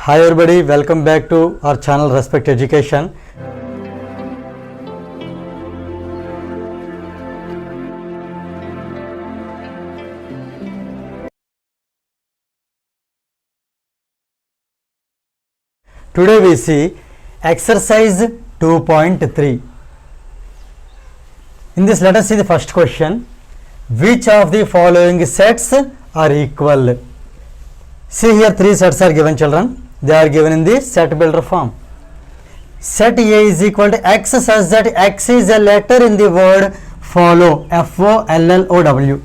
Hi everybody, welcome back to our channel Respect Education. Today we see exercise 2.3. In this, let us see the first question. Which of the following sets are equal? See here, three sets are given, children. They are given in the set builder form. Set A is equal to X such that X is a letter in the word follow, F-O-L-L-O-W.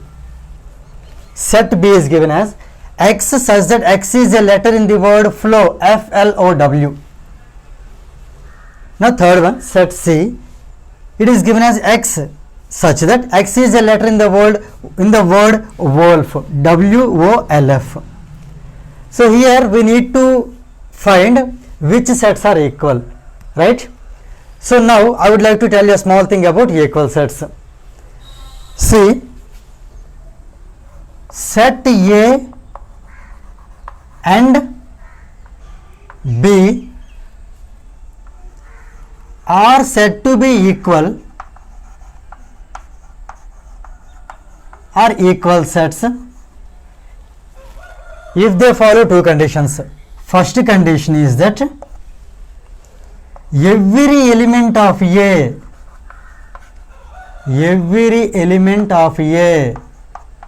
Set B is given as X such that X is a letter in the word flow, F-L-O-W. Now third one, set C, it is given as X such that X is a letter in the word wolf, W-O-L-F. So here we need to find which sets are equal, right? So now I would like to tell you a small thing about equal sets. See, set A and B are said to be equal, are equal sets if they follow two conditions. First condition is that every element of A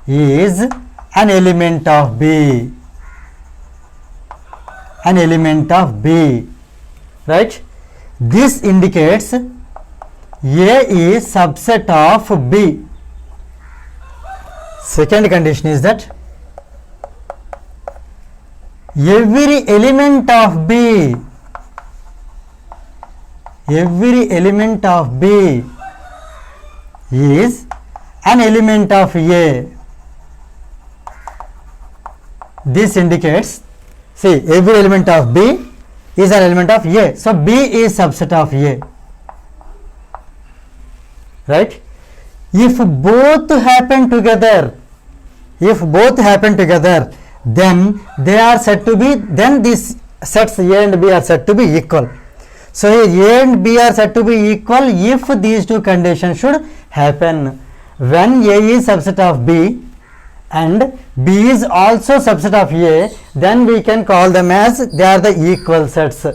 is an element of B, right? This indicates A is subset of B. Second condition is that every element of B is an element of A. This indicates, see, every element of B is an element of A. So B is subset of A, right? If both happen together, then they are said to be, then these sets A and B are said to be equal. So here A and B are said to be equal if these two conditions should happen. When A is subset of B and B is also subset of A, then we can call them as they are the equal sets.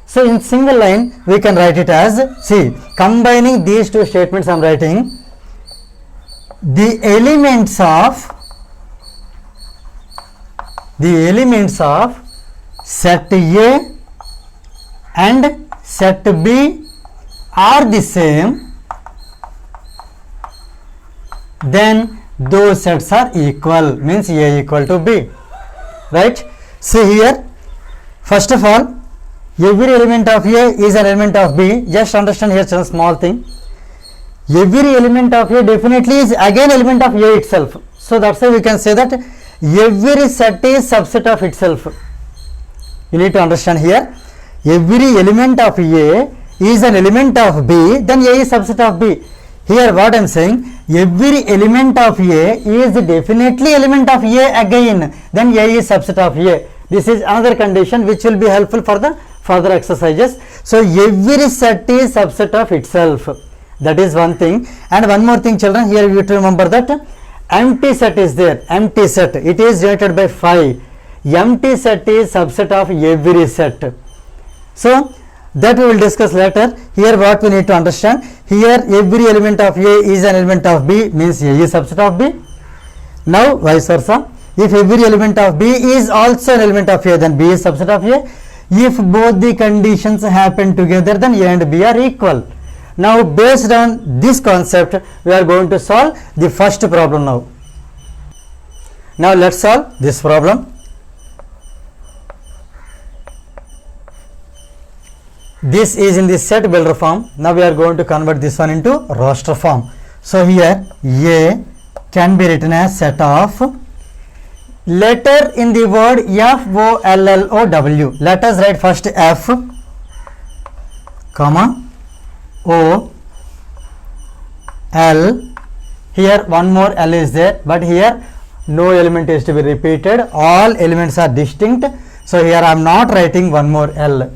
So in single line we can write it as, see, combining these two statements I am writing, the elements of set A and set B are the same, then those sets are equal, means A equal to B, right? See here, first of all, every element of A is an element of B. Just understand here a small thing. Every element of A definitely is again element of A itself. So that's why we can say that every set is subset of itself. You need to understand here, every element of A is an element of B, then A is subset of B. Here what I am saying, every element of A is definitely element of A again, then A is subset of A. This is another condition which will be helpful for the further exercises. So every set is subset of itself. That is one thing. And one more thing, children, here you have to remember that empty set is there. Empty set, it is denoted by phi. Empty set is subset of every set. So that we will discuss later. Here what we need to understand, here every element of A is an element of B, means A is subset of B. Now vice versa, if every element of B is also an element of A, then B is subset of A. If both the conditions happen together, then A and B are equal. Now based on this concept we are going to solve the first problem now. Now let's solve this problem. This is in the set builder form. Now we are going to convert this one into roster form. So here A can be written as set of letter in the word F-O-L-L-O-W. Let us write first F, comma, O, L. Here one more L is there, but here no element is to be repeated. All elements are distinct. So here I am not writing one more L.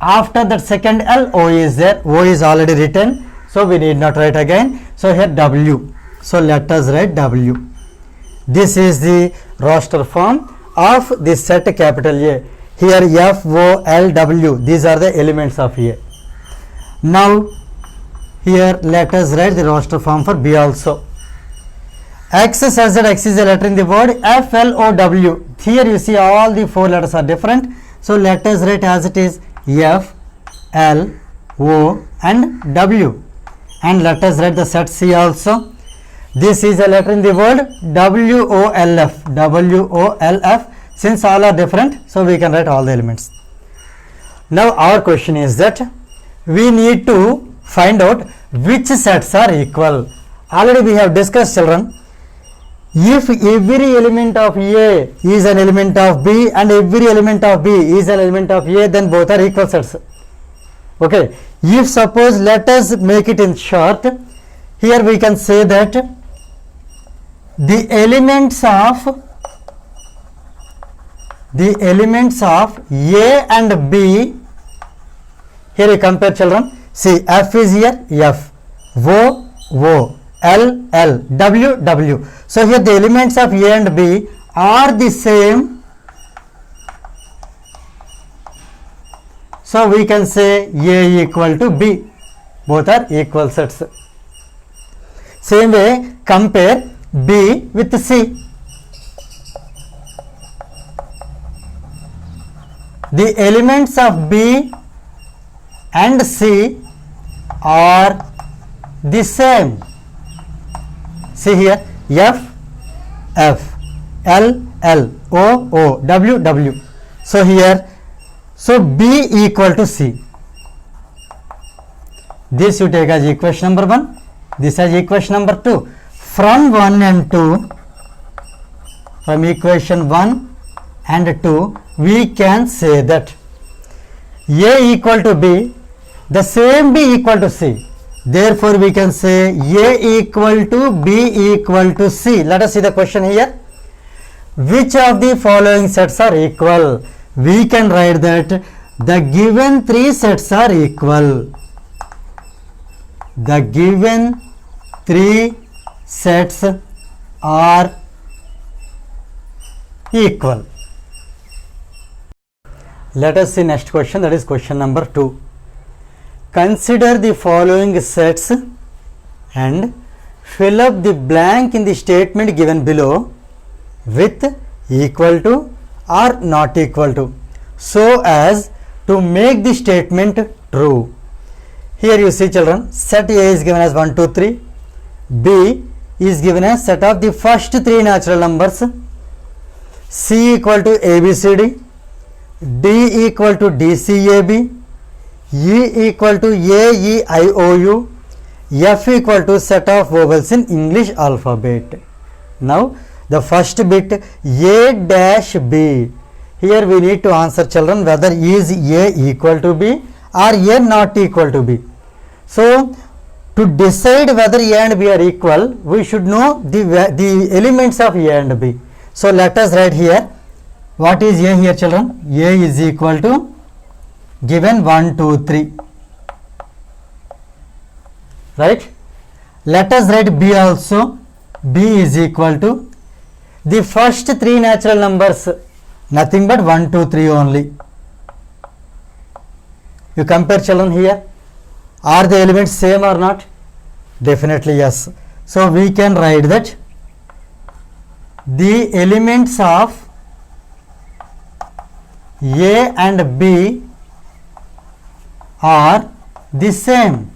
After that second L, O is there. O is already written, so we need not write again. So here W. So let us write W. This is the roster form of this set capital A. Here F, O, L, W. These are the elements of A. Now here let us write the roster form for B also. X such that X is a letter in the word F, L, O, W. Here you see all the four letters are different. So let us write as it is F, L, O and W. And let us write the set C also. This is a letter in the word W, O, L, F. W, O, L, F. Since all are different, so we can write all the elements. Now our question is that we need to find out which sets are equal. Already we have discussed, children. If every element of A is an element of B and every element of B is an element of A, then both are equal sets. Okay. If suppose, let us make it in short. Here we can say that the elements of A and B, here you compare, children. See, F is here, F, O, O, L, L, W, W. So here the elements of A and B are the same. So we can say A equal to B. Both are equal sets. Same way, compare B with C. The elements of B and C are the same. See here, F, F, L, L, O, O, W, W. So here, so B equal to C. This you take as equation number 1, this as equation number 2. From 1 and 2, from equation 1 and 2, we can say that A equal to B, the same B equal to C. Therefore, we can say A equal to B equal to C. Let us see the question here. Which of the following sets are equal? We can write that the given three sets are equal. The given three sets are equal. Let us see next question, that is question number 2. Consider the following sets and fill up the blank in the statement given below with equal to or not equal to, so as to make the statement true. Here you see, children, set A is given as 1, 2, 3. B is given as set of the first three natural numbers. C equal to ABCD. D equal to DCAB. E equal to AEIOU. F equal to set of vowels in English alphabet. Now the first bit A dash B. Here we need to answer, children, whether is A equal to B or A not equal to B. So to decide whether A and B are equal, we should know the elements of A and B. So let us write here. What is A here, children? A is equal to given 1, 2, 3. Right? Let us write B also. B is equal to the first three natural numbers, nothing but 1, 2, 3 only. You compare, children, here. Are the elements same or not? Definitely yes. So we can write that the elements of A and B are the same.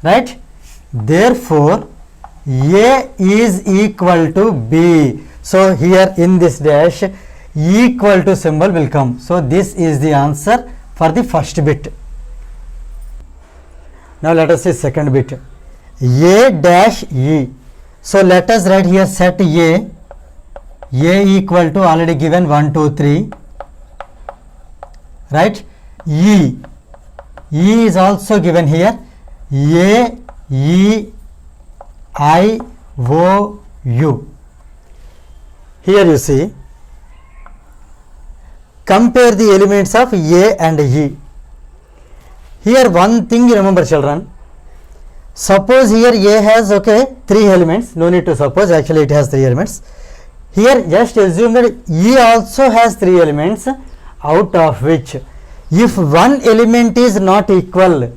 Right? Therefore, A is equal to B. So here in this dash, equal to symbol will come. So this is the answer for the first bit. Now let us see second bit. A dash E. So let us write here set A. A equal to already given 1, 2, 3. Right? E. E is also given here. A, E, I, O, U. Here you see compare the elements of A and E. Here one thing you remember children, suppose here A has 3 elements, no need to suppose, actually it has 3 elements. Here just assume that E also has 3 elements, out of which if one element is not equal,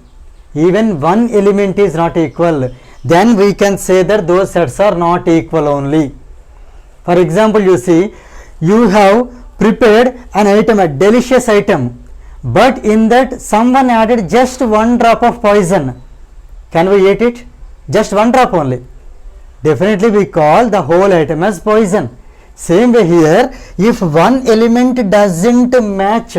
even one element is not equal, then we can say that those sets are not equal only. For example, you see, you have prepared an item, a delicious item, but in that someone added just 1 drop of poison. Can we eat it? Just 1 drop only. Definitely we call the whole item as poison. Same way here, if one element doesn't match,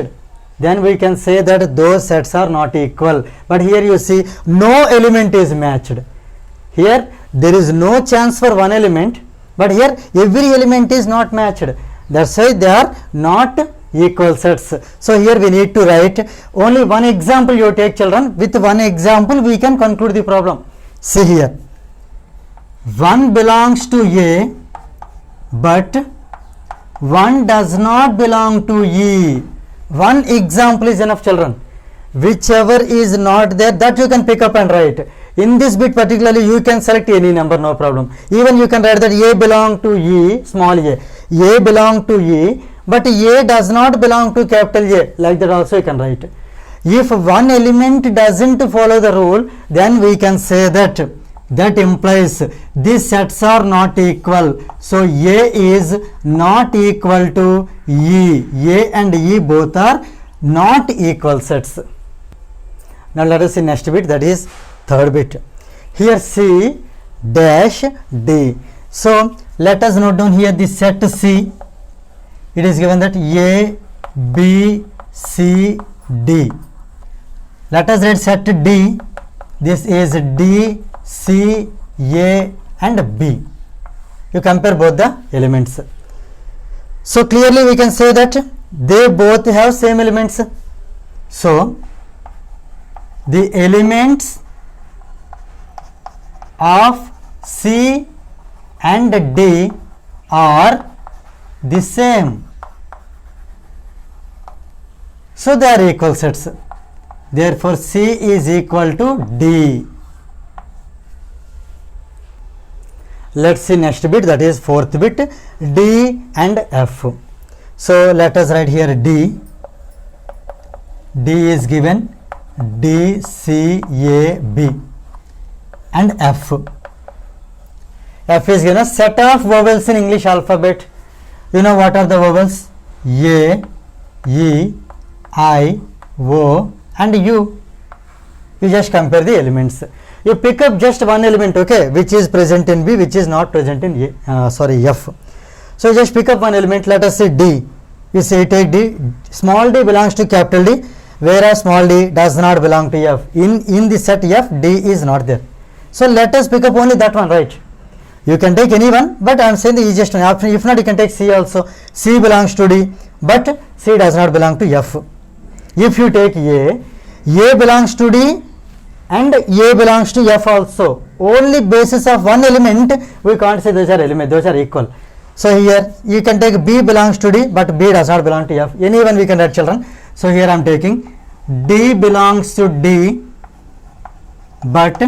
then we can say that those sets are not equal. But here you see, no element is matched. Here there is no chance for one element, but here every element is not matched. That's why they are not equal sets. So here we need to write only one example. You take children, with one example we can conclude the problem. See here, 1 belongs to A, but 1 does not belong to E. One example is enough children. Whichever is not there, that you can pick up and write. In this bit particularly you can select any number, no problem. Even you can write that A belong to E, small a belong to E, but A does not belong to capital A, like that also you can write. If one element doesn't follow the rule, then we can say that implies these sets are not equal. So A is not equal to E. A and E both are not equal sets. Now let us see next bit, that is third bit. Here C dash D. So let us note down here the set C. It is given that A, B, C, D. Let us write set D. This is D, C, A and B. You compare both the elements. So clearly we can say that they both have same elements. So the elements of C and D are the same. So they are equal sets. Therefore C is equal to D. Let's see next bit, that is fourth bit, D and F. So let us write here D. D is given D, C, A, B and F. F is given a set of vowels in English alphabet. You know what are the vowels? A, E, I, O and U. You just compare the elements. You pick up just one element, which is present in B, which is not present in F. So just pick up one element. Let us say D. You say take D. Small d belongs to capital D, whereas small d does not belong to F. In the set F, D is not there. So let us pick up only that one, right? You can take any one, but I am saying the easiest one. If not, you can take C also. C belongs to D, but C does not belong to F. If you take A belongs to D and A belongs to F also. Only basis of one element, we can't say those are elements, those are equal. So here you can take B belongs to D, but B does not belong to F. Anyone we can write children. So here I am taking D belongs to D, but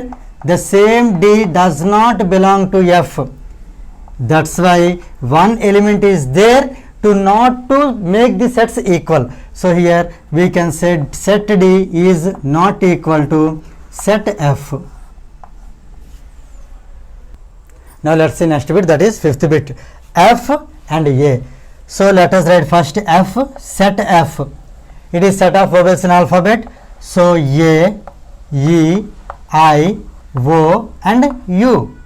the same D does not belong to F. That's why one element is there to not to make the sets equal. So here we can say set D is not equal to set F. Now let's see next bit, that is fifth bit, F and A. So let us write first F, set F. It is set of vowels in alphabet. So A, E, I, O and U.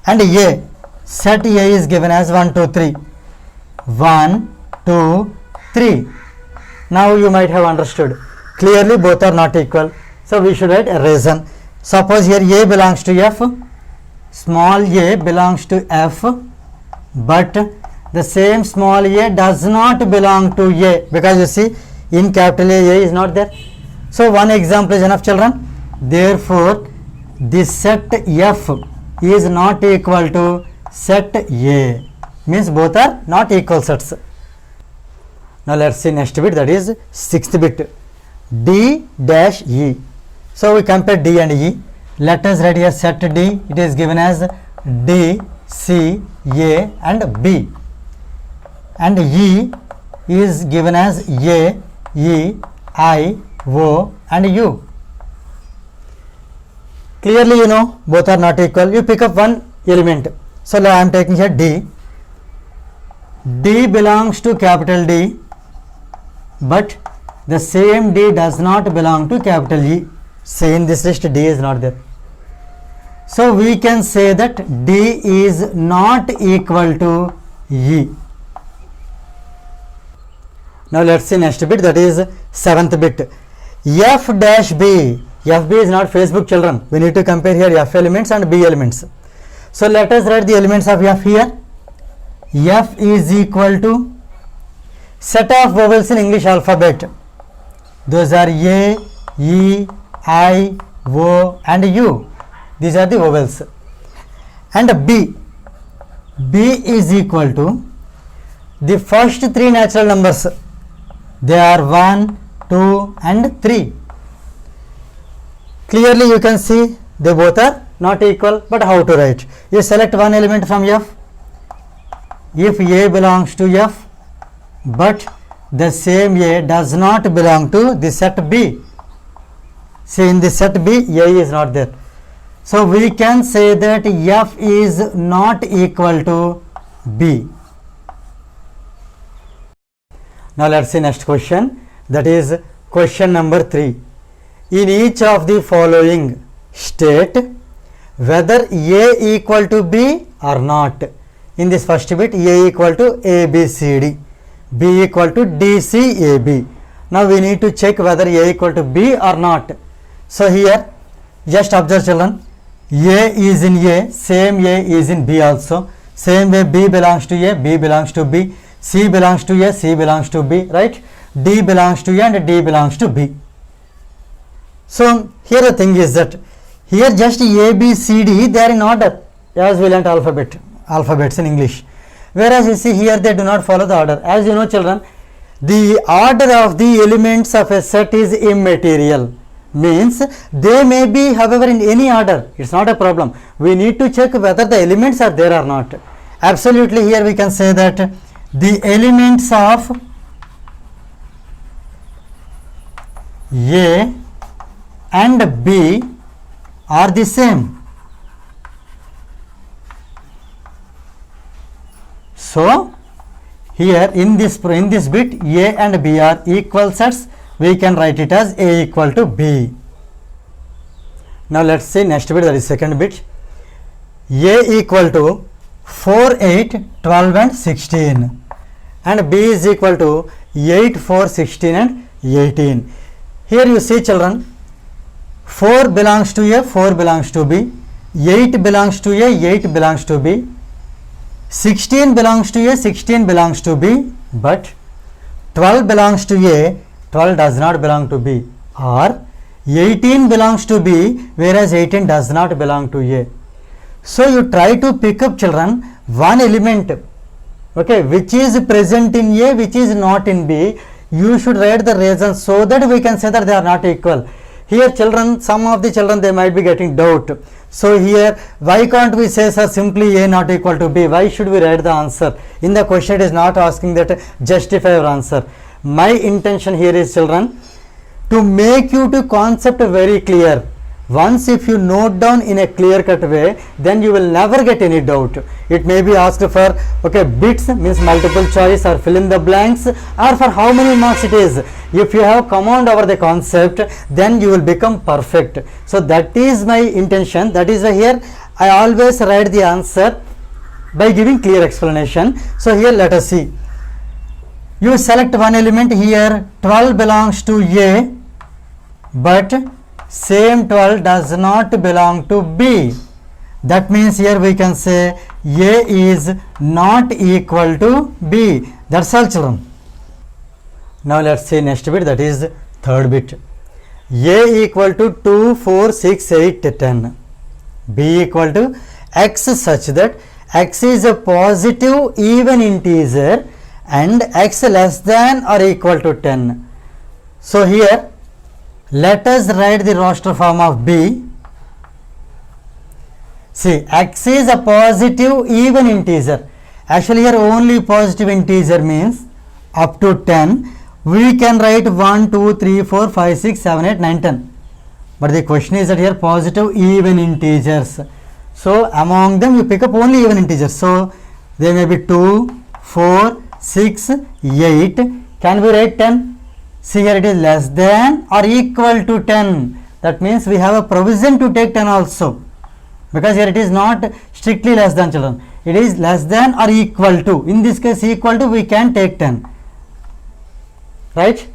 And A, set A is given as 1, 2, 3. 1, 2, 3. Now you might have understood. Clearly both are not equal. So we should write a reason. Suppose here A belongs to F, small a belongs to F, but the same small a does not belong to A, because you see in capital A is not there. So one example is enough children. Therefore this set F is not equal to set A, means both are not equal sets. Now let's see next bit, that is sixth bit, D dash E. So we compare D and E. Let us write here set D. It is given as D, C, A and B. And E is given as A, E, I, O and U. Clearly you know both are not equal. You pick up one element. So I am taking here D. D belongs to capital D, but the same D does not belong to capital E. Say in this list D is not there. So we can say that D is not equal to E. Now let's see next bit, that is seventh bit, F dash B. FB is not Facebook, children. We need to compare here F elements and B elements. So let us write the elements of F here. F is equal to set of vowels in English alphabet. Those are A, E, I, O and U. These are the vowels. And B. B is equal to the first three natural numbers. They are 1, 2 and 3. Clearly you can see they both are not equal, but how to write? You select one element from F. If A belongs to F, but the same A does not belong to the set B. See, in the set B, A is not there. So we can say that F is not equal to B. Now let's see next question, that is question number 3. In each of the following state whether A equal to B or not. In this first bit, A equal to A, B, C, D, B equal to D, C, A, B. Now we need to check whether A equal to B or not. So here just observe, children, A is in A, same A is in B also. Same way B belongs to A, B belongs to B, C belongs to A, C belongs to B, right? D belongs to A and D belongs to B. So here the thing is that here just A, B, C, D, they are in order as we learnt alphabets in English. Whereas you see here they do not follow the order. As you know, children, the order of the elements of a set is immaterial. Means they may be, however, in any order. It's not a problem. We need to check whether the elements are there or not. Absolutely, here we can say that the elements of A and B are the same. So here in this bit, A and B are equal sets. We can write it as A equal to B. Now let's see next bit, that is second bit. A equal to 4, 8, 12 and 16 and B is equal to 8, 4, 16 and 18. Here you see, children, 4 belongs to A, 4 belongs to B, 8 belongs to A, 8 belongs to B, 16 belongs to A, 16 belongs to B, but 12 belongs to A, 12 does not belong to B, or 18 belongs to B, whereas 18 does not belong to A. So you try to pick up, children, one element, okay, which is present in A, which is not in B. You should write the reasons so that we can say that they are not equal. Here, children, some of the children, they might be getting doubt. So here, why can't we say, sir, simply A not equal to B? Why should we write the answer? In the question, it is not asking that justify your answer. My intention here is, children, to make you to concept very clear. Once if you note down in a clear cut way, then you will never get any doubt. It may be asked for, okay, bits means multiple choice or fill in the blanks, or for how many marks it is. If you have command over the concept, then you will become perfect. So that is my intention. That is why here I always write the answer by giving clear explanation. So here let us see. You select one element here, 12 belongs to A, but same 12 does not belong to B. That means here we can say A is not equal to B. That's all, children. Now let's see next bit, that is third bit. A equal to 2, 4, 6, 8, 10. B equal to X such that X is a positive even integer and x less than or equal to 10. So here let us write the roster form of B. See, x is a positive even integer. Actually here only positive integer means up to 10. We can write 1, 2, 3, 4, 5, 6, 7, 8, 9, 10. But the question is that here positive even integers. So among them you pick up only even integers. So there may be 2, 4, 6, 8. Can we write 10? See here it is less than or equal to 10. That means we have a provision to take 10 also. Because here it is not strictly less than, children. It is less than or equal to. In this case equal to, we can take 10. Right?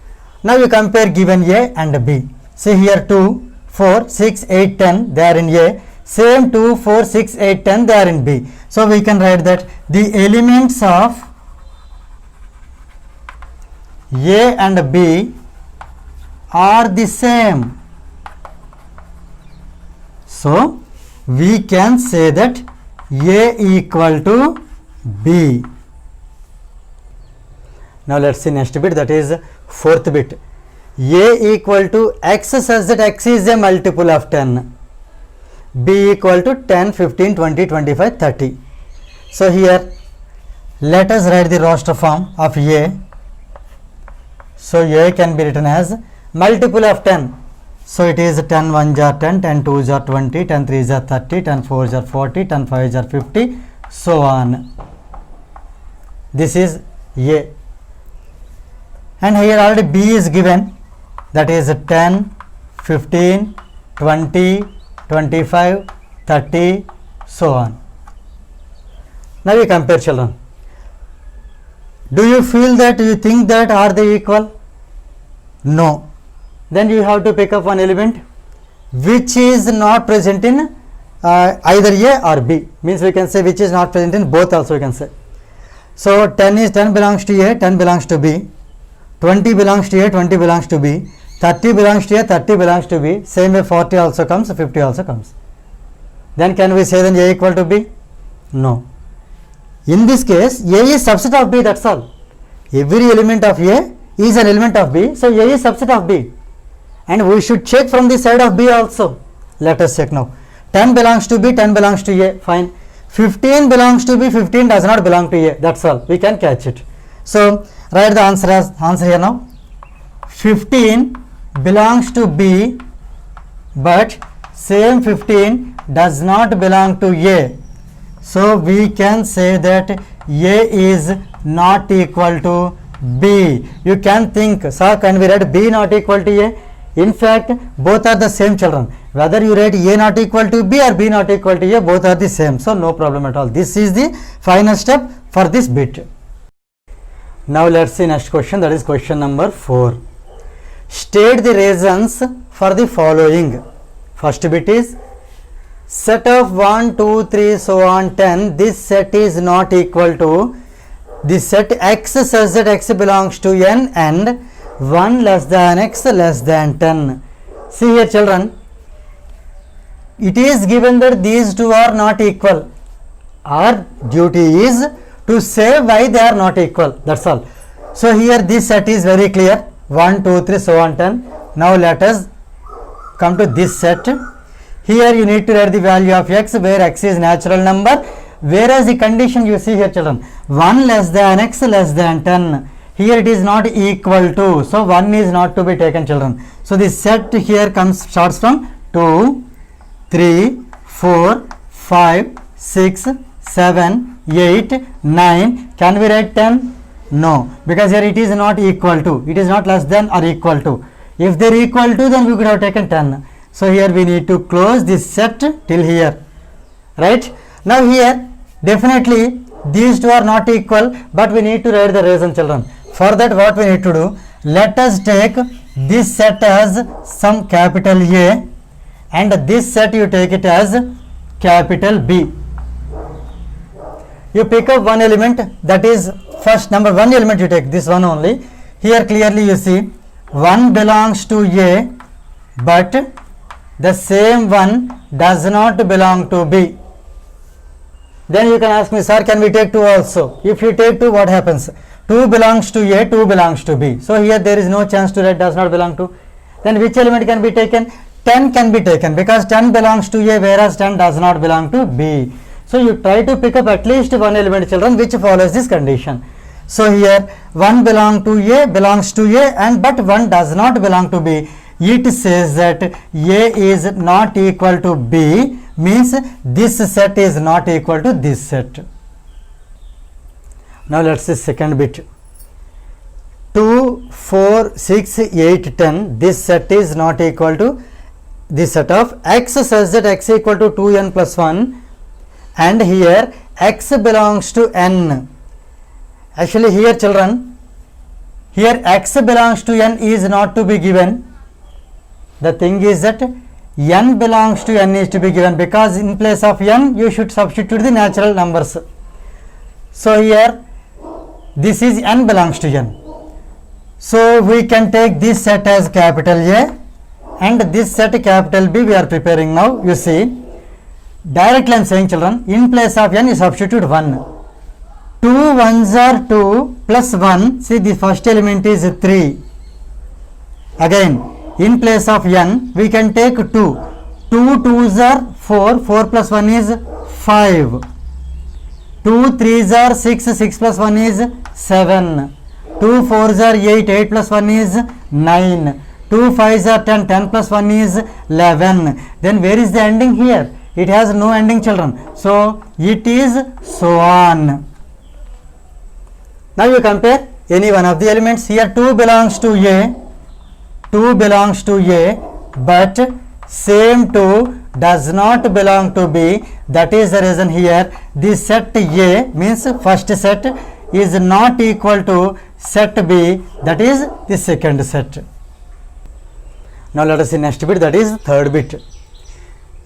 Now you compare given A and B. See here 2, 4, 6, 8, 10 they are in A. Same 2, 4, 6, 8, 10 they are in B. So we can write that the elements of A and B are the same. So we can say that A equal to B. Now let's see next bit, that is fourth bit. A equal to x such that x is a multiple of 10. B equal to 10, 15, 20, 25, 30. So here let us write the roster form of A. So A can be written as multiple of 10. So it is 10 1s are 10, 10 2s are 20, 10 3s are 30, 10 4s are 40, 10 5s are 50, so on. This is A. And here already B is given, that is 10, 15, 20, 25, 30, so on. Now we compare, children. Do you feel that, you think that are they equal? No. Then you have to pick up one element which is not present in either A or B. Means we can say which is not present in both also we can say. So 10 belongs to A, 10 belongs to B. 20 belongs to A, 20 belongs to B. 30 belongs to A, 30 belongs to B. Same way 40 also comes, 50 also comes. Then can we say then A equal to B? No. In this case A is subset of B, that's all. Every element of A is an element of B. So A is subset of B. And we should check from the side of B also. Let us check now. 10 belongs to B, 10 belongs to A, fine. 15 belongs to B, 15 does not belong to A, that's all. We can catch it. So write the answer as answer here now. 15 belongs to B, but same 15 does not belong to A. So we can say that A is not equal to B. You can think, sir, can we write B not equal to A? In fact, both are the same, children. Whether you write A not equal to B or B not equal to A, both are the same. So no problem at all. This is the final step for this bit. Now let's see next question, that is question number 4. State the reasons for the following. First bit is set of 1, 2, 3, so on 10. This set is not equal to the set X such that X belongs to N and 1 less than X less than 10. See here, children, it is given that these two are not equal. Our duty is to say why they are not equal, that's all. So here this set is very clear, 1, 2, 3, so on 10. Now let us come to this set. Here you need to write the value of X where X is natural number, whereas the condition you see here, children, 1 less than X less than 10. Here it is not equal to, so 1 is not to be taken, children. So this set here starts from 2, 3, 4, 5, 6, 7, 8, 9. Can we write 10? No, because here it is not equal to. It is not less than or equal to. If they are equal to, then we could have taken 10. So here we need to close this set till here. Right? Now here definitely these two are not equal, but we need to write the reason, children. For that what we need to do, let us take this set as some capital A and this set you take it as capital B. You pick up one element, that is first number one element you take, this one only. Here clearly you see 1 belongs to A, but the same one does not belong to B. Then you can ask me, sir, can we take 2 also? If you take 2, what happens? 2 belongs to A, 2 belongs to B. So here there is no chance to write does not belong to. Then which element can be taken? 10 can be taken because 10 belongs to A whereas 10 does not belong to B. So you try to pick up at least one element, children, which follows this condition. So here 1 belongs to A and but 1 does not belong to B. It says that A is not equal to B, means this set is not equal to this set. Now let's see second bit. 2, 4, 6, 8, 10. This set is not equal to this set of x such that x equal to 2n plus 1, and here x belongs to n. Actually here, children, here x belongs to n is not to be given. The thing is that n belongs to n is to be given, because in place of n you should substitute the natural numbers. So here this is n belongs to n. So we can take this set as capital A and this set capital B we are preparing now. You see, directly I am saying, children, in place of n you substitute 1. 2 ones are 2 plus 1. See, the first element is 3. Again, in place of n we can take 2. 2 twos are 4. 4 plus 1 is 5. 2 threes are 6. 6 plus 1 is 7. 2 fours are 8. 8 plus 1 is 9. 2 fives are 10. 10 plus 1 is 11. Then where is the ending here? It has no ending, children. So it is so on. Now you compare any one of the elements. Here 2 belongs to A. 2 belongs to A, but same 2 does not belong to B. That is the reason here this set A, means first set, is not equal to set B, that is the second set. Now let us see next bit, that is third bit.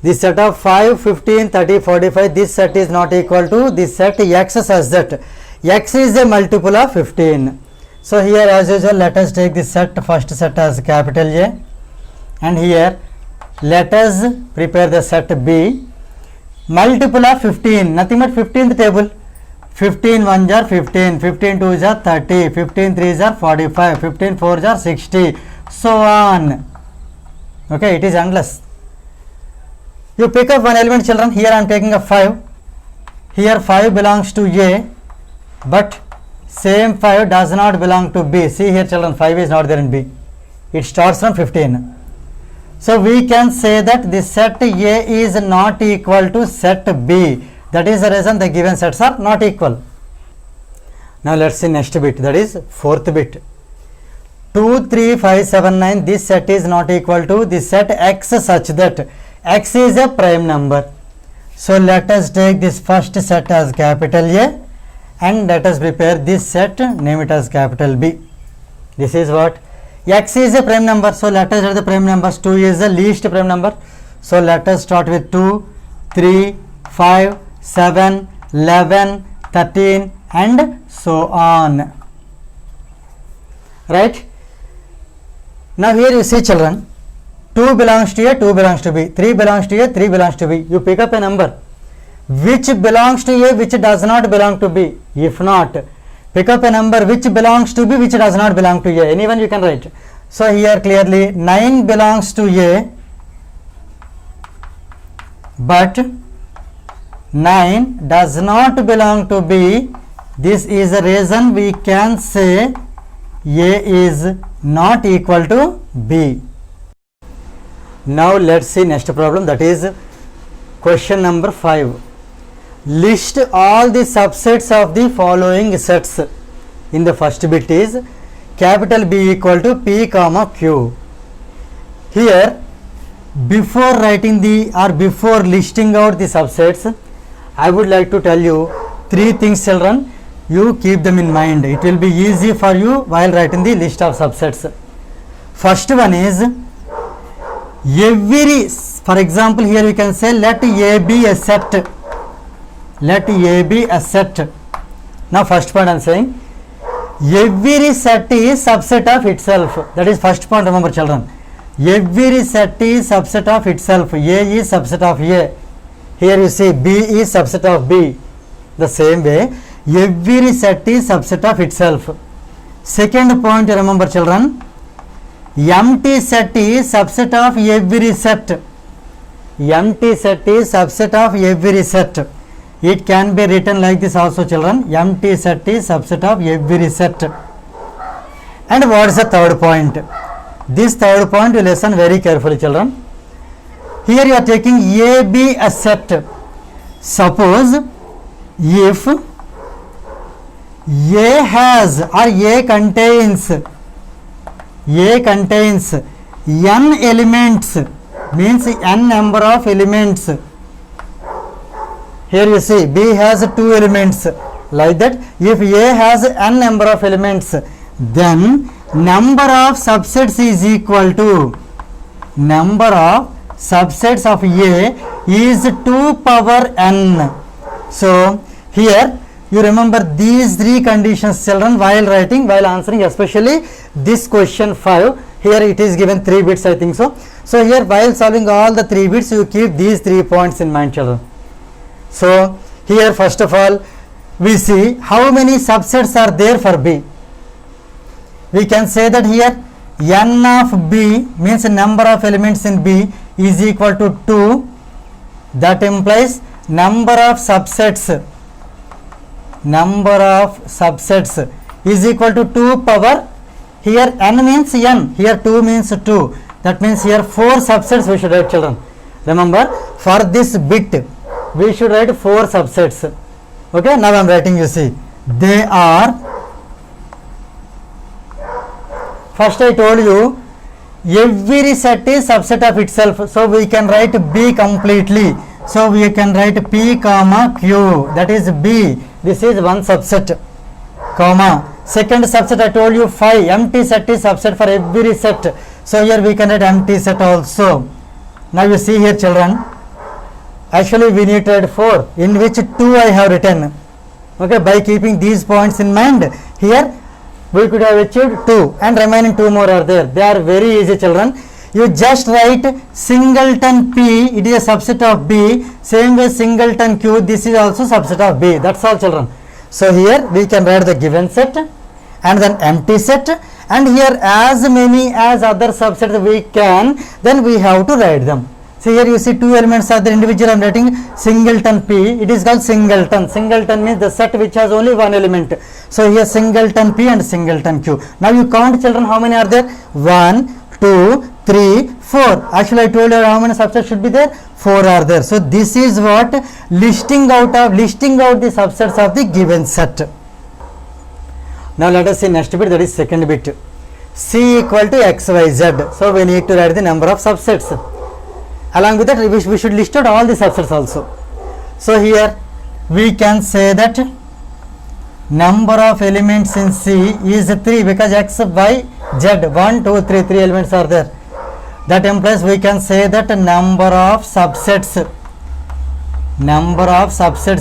This set of 5, 15, 30, 45, this set is not equal to this set x such that x is a multiple of 15. So here as usual let us take this set, first set as capital A, and here let us prepare the set B. Multiple of 15, nothing but 15th table. 15 ones are 15, 15 twos are 30, 15 threes are 45, 15 fours are 60, so on. Okay, it is endless. You pick up one element, children. Here I am taking a 5. Here 5 belongs to A, but same 5 does not belong to B. See here, children, 5 is not there in B. It starts from 15. So we can say that this set A is not equal to set B. That is the reason the given sets are not equal. Now let's see next bit, that is fourth bit. 2, 3, 5, 7, 9. This set is not equal to this set x such that x is a prime number. So let us take this first set as capital A and let us prepare this set, name it as capital B. This is what? X is a prime number. So let us write the prime numbers. 2 is the least prime number. So let us start with 2, 3, 5, 7, 11, 13 and so on. Right? Now here you see, children, 2 belongs to A, 2 belongs to B, 3 belongs to A, 3 belongs to B. You pick up a number which belongs to A, which does not belong to B. If not, pick up a number which belongs to B, which does not belong to A. Anyone you can write. So here clearly 9 belongs to A, but 9 does not belong to B. This is the reason we can say A is not equal to B. Now let's see next problem, that is question number 5. List all the subsets of the following sets. In the first bit is capital B equal to P comma Q. Here before writing the or before listing out the subsets, I would like to tell you 3 things, children. You keep them in mind. It will be easy for you while writing the list of subsets. First one is every, for example here we can say let A be a set. Let A be a set. Now first point I am saying every set is subset of itself. That is first point, remember, children. Every set is subset of itself. A is subset of A. Here you see B is subset of B. The same way every set is subset of itself. Second point, remember children, empty set is subset of every set. Empty set is subset of every set. It can be written like this also children, empty set is subset of every set. And what is the third point? This third point you listen very carefully children. Here you are taking A, B as set. Suppose if A has or A contains n elements, means n number of elements. Here you see B has 2 elements, like that. If A has n number of elements, then number of subsets is equal to number of subsets of A is 2 power n. So here you remember these 3 conditions children while writing, while answering, especially this question 5. Here it is given 3 bits I think so. So here while solving all the 3 bits you keep these 3 points in mind children. So here first of all we see how many subsets are there for B. We can say that here n of B means number of elements in B is equal to 2. That implies number of subsets is equal to 2 power. Here n means n, here 2 means 2. That means here 4 subsets we should write children. Remember, for this bit we should write 4 subsets. Okay, now I am writing, you see. They are, first I told you, every set is subset of itself. So we can write B completely. So we can write P comma Q, that is B. This is one subset, comma. Second subset I told you 5. Empty set is subset for every set. So here we can write empty set also. Now you see here children, actually we need to write 4, in which 2 I have written. Okay, by keeping these points in mind, here we could have achieved 2 and remaining 2 more are there. They are very easy children. You just write singleton P, it is a subset of B. Same way singleton Q, this is also subset of B. That's all children. So here we can write the given set and then empty set, and here as many as other subsets we can, then we have to write them. See here you see 2 elements are there individual. I am writing singleton P, it is called singleton. Singleton means the set which has only one element. So here singleton P and singleton Q. Now you count children, how many are there? 1, 2, 3, 4. Actually I told you how many subsets should be there? 4 are there. So this is what listing out the subsets of the given set. Now let us see next bit, that is second bit. C equal to XYZ. So we need to write the number of subsets. Along with that we should list out all the subsets also. So here we can say that number of elements in C is 3 because X, Y, Z, 1, 2, 3, 3 elements are there. That implies we can say that number of subsets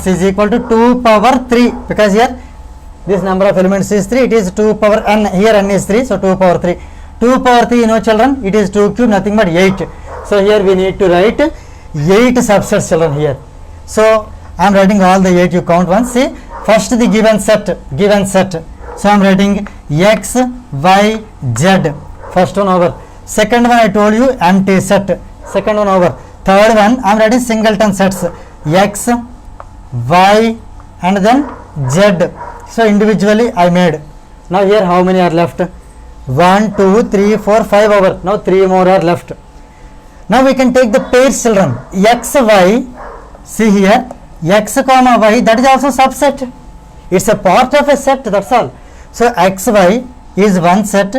is equal to 2 power 3, because here this number of elements is 3, it is 2 power n, here n is 3, so 2 power 3. 2 power 3 you know children, it is 2 cube, nothing but 8. So here we need to write 8 subsets children here. So I am writing all the 8, you count once. See, first the given set. So I am writing X, Y, Z, first one over. Second one I told you empty set, second one over. Third one I am writing singleton sets, X, Y and then Z. So individually I made. Now here how many are left? 1, 2, 3, 4, 5 over. Now 3 more are left. Now we can take the pairs children. X, Y, see here, X comma Y, that is also subset. It's a part of a set, that's all. So X, Y is one set,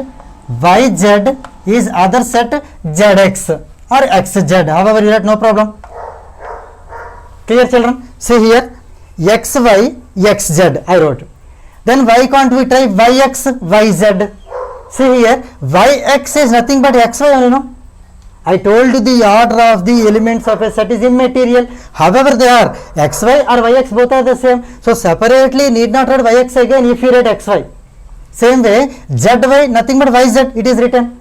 Y, Z is other set, ZX or XZ. However you write, no problem. Clear children? See here, X, Y, XZ I wrote. Then why can't we try YX, YZ? See here, YX is nothing but XY only, no? I told you the order of the elements of a set is immaterial. However, they are XY or YX, both are the same. So separately need not write YX again if you write XY. Same way, ZY nothing but YZ, it is written.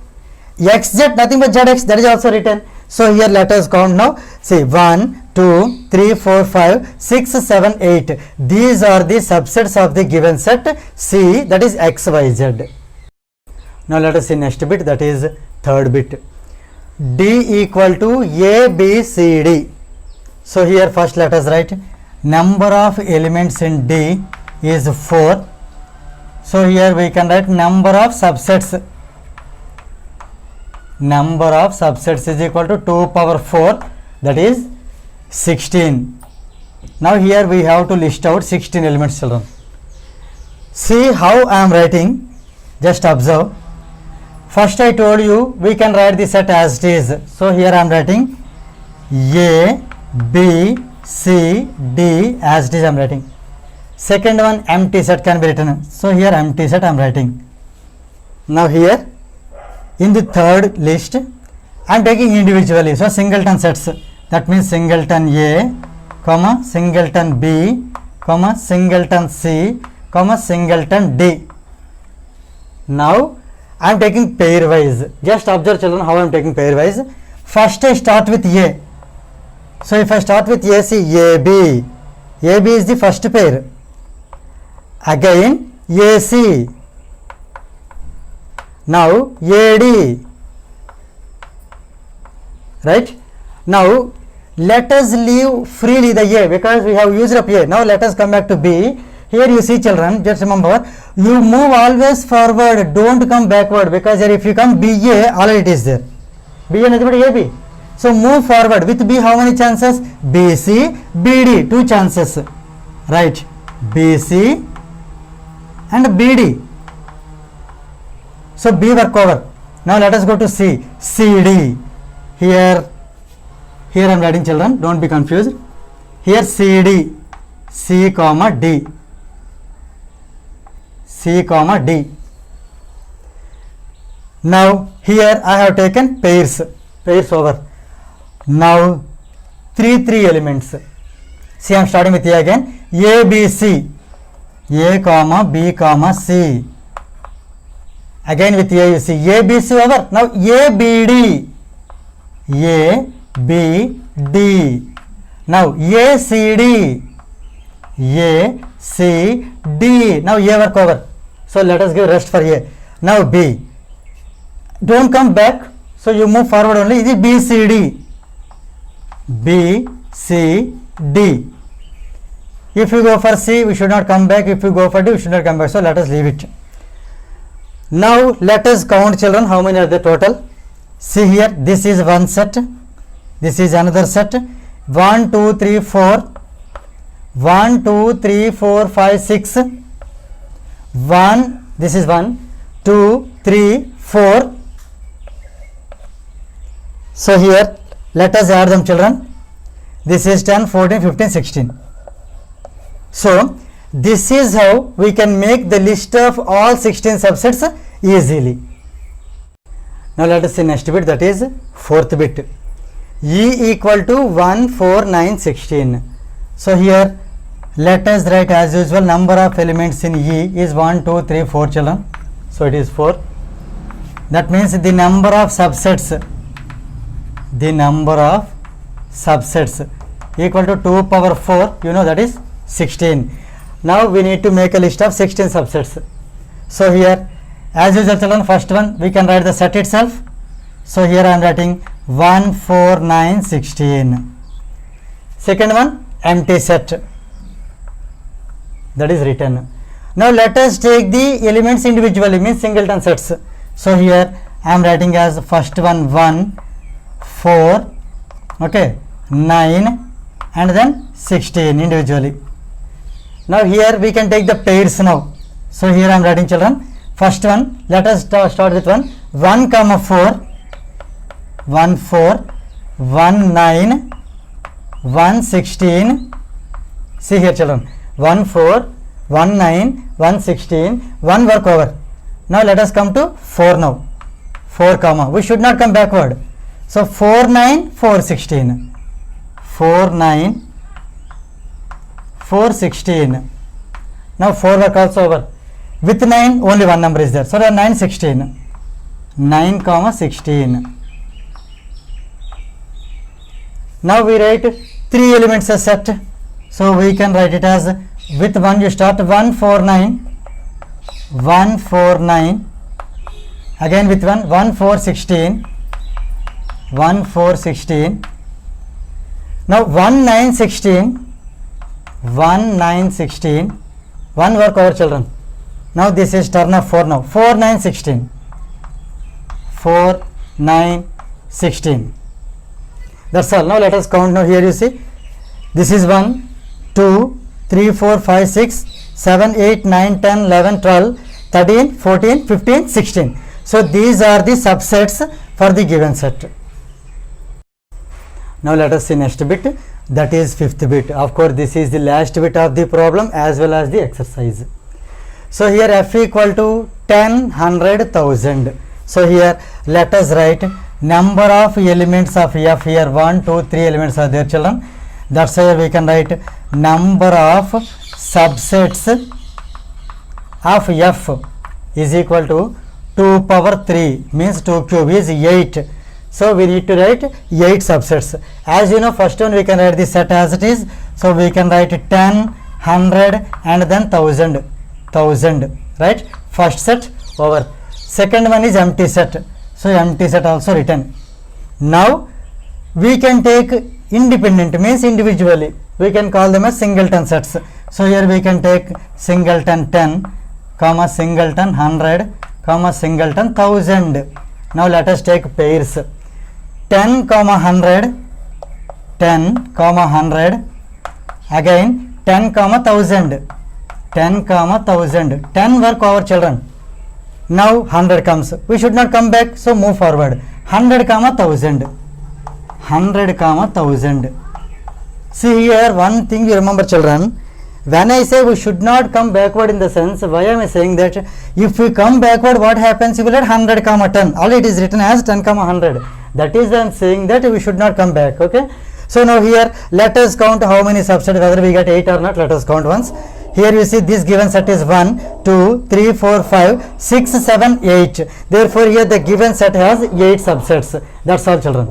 XZ nothing but ZX, that is also written. So here let us count now. Say 1, 2, 3, 4, 5, 6, 7, 8. These are the subsets of the given set C, that is X, Y, Z. Now let us see next bit, that is third bit. D equal to A, B, C, D. So here first let us write number of elements in D is 4. So here we can write number of subsets. Number of subsets is equal to 2 power 4, that is 16. Now here we have to list out 16 elements, children. See how I am writing, just observe. First I told you we can write the set as it is. So here I am writing A, B, C, D as it is I am writing. Second one, empty set can be written. So here empty set I am writing. Now here in the third list I am taking individually. So singleton sets, that means singleton A, comma, singleton B, comma, singleton C, comma, singleton D. Now I am taking pairwise. Just observe, children, how I am taking pairwise. First I start with A. So if I start with A, see AB. AB is the first pair. Again AC. Now AD. Right? Now let us leave freely the A because we have used up A. Now let us come back to B. Here you see, children, just remember, you move always forward, don't come backward, because here if you come BA, already it is there. BA nothing but AB. So move forward. With B, how many chances? BC, BD, 2 chances. Right? BC and BD. So B work over. Now let us go to C. CD. Here I am writing, children, don't be confused. Here CD, C comma D. C comma D. Now here I have taken pairs over. Now three elements. See, I am starting with A again. A, B, C. A comma B comma C. Again with A you see A, B, C over. Now A, B, D. A, B, D. Now A, C, D. A, C, D. Now A work over. So let us give rest for A. Now B. Don't come back. So you move forward only. This is B, C, D. B, C, D. If you go for C, we should not come back. If you go for D, we should not come back. So let us leave it. Now let us count, children, how many are the total. See here, this is one set. This is another set. 1, 2, 3, 4. 1, 2, 3, 4, 5, 6. 1, this is 1, 2, 3, 4. So here, let us add them, children. This is 10, 14, 15, 16. So this is how we can make the list of all 16 subsets easily. Now let us see next bit, that is fourth bit. E equal to 1, 4, 9, 16. So here let us write as usual number of elements in E is 1, 2, 3, 4, children. So it is 4. That means the number of subsets equal to 2 power 4, you know, that is 16. Now we need to make a list of 16 subsets. So here as usual, children, first one we can write the set itself. So here I am writing 1, 4, 9, 16. Second one, empty set, that is written. Now let us take the elements individually, means singleton sets. So here I am writing as first one 1, 4, okay, 9 and then 16 individually. Now here we can take the pairs now. So here I am writing, children, first one, let us start with 1 comma 4, 1 4, 1 9, 1 16. See here, children, 1 4, 1 9, 1 16, 1 work over. Now let us come to 4 now, 4 comma, we should not come backward. So 4 9, 4 16, 4 9, 4 16. Now 4 work also over. With 9 only one number is there. So 9 16, 9 comma 16. Now we write 3 elements a set, so we can write it as, with 1 you start, 149, 149, again with 1, 1416, 1416, now 1916, 1916, one work over children. Now this is turn of 4 now, 4916, 4916. That's all. Now let us count. Now here you see, this is 1, 2, 3, 4, 5, 6, 7, 8, 9, 10, 11, 12, 13, 14, 15, 16. So these are the subsets for the given set. Now let us see next bit, that is 5th bit. Of course this is the last bit of the problem as well as the exercise. So here f equal to 10, 100, 1000. So here let us write number of elements of f. Here 1, 2, 3 elements are there, children. That's why we can write number of subsets of f is equal to 2 power 3, means 2 cube is 8. So we need to write 8 subsets. As you know, first one we can write the set as it is. So we can write 10, 100 and then 1000. 1000, right? First set over. Second one is empty set. So empty set also written. Now we can take independent, means individually. We can call them as singleton sets. So here we can take singleton 10, comma singleton 100, comma singleton 1000. Now let us take pairs. 10, comma 100, 10, comma 100, again 10, comma 1000, 10, comma 1000. 10 work over children. Now 100 comes. We should not come back, so move forward. 100, comma 1000, 100, comma 1000. See here, one thing you remember, children. When I say we should not come backward, in the sense, why am I saying that? If we come backward, what happens? You will get 100, comma 10. All it is written as 10, comma 100. That is, I am saying that we should not come back. Okay. So now here, let us count how many subsets, whether we get 8 or not. Let us count once. Here you see this given set is 1, 2, 3, 4, 5, 6, 7, 8. Therefore, here the given set has 8 subsets. That's all, children.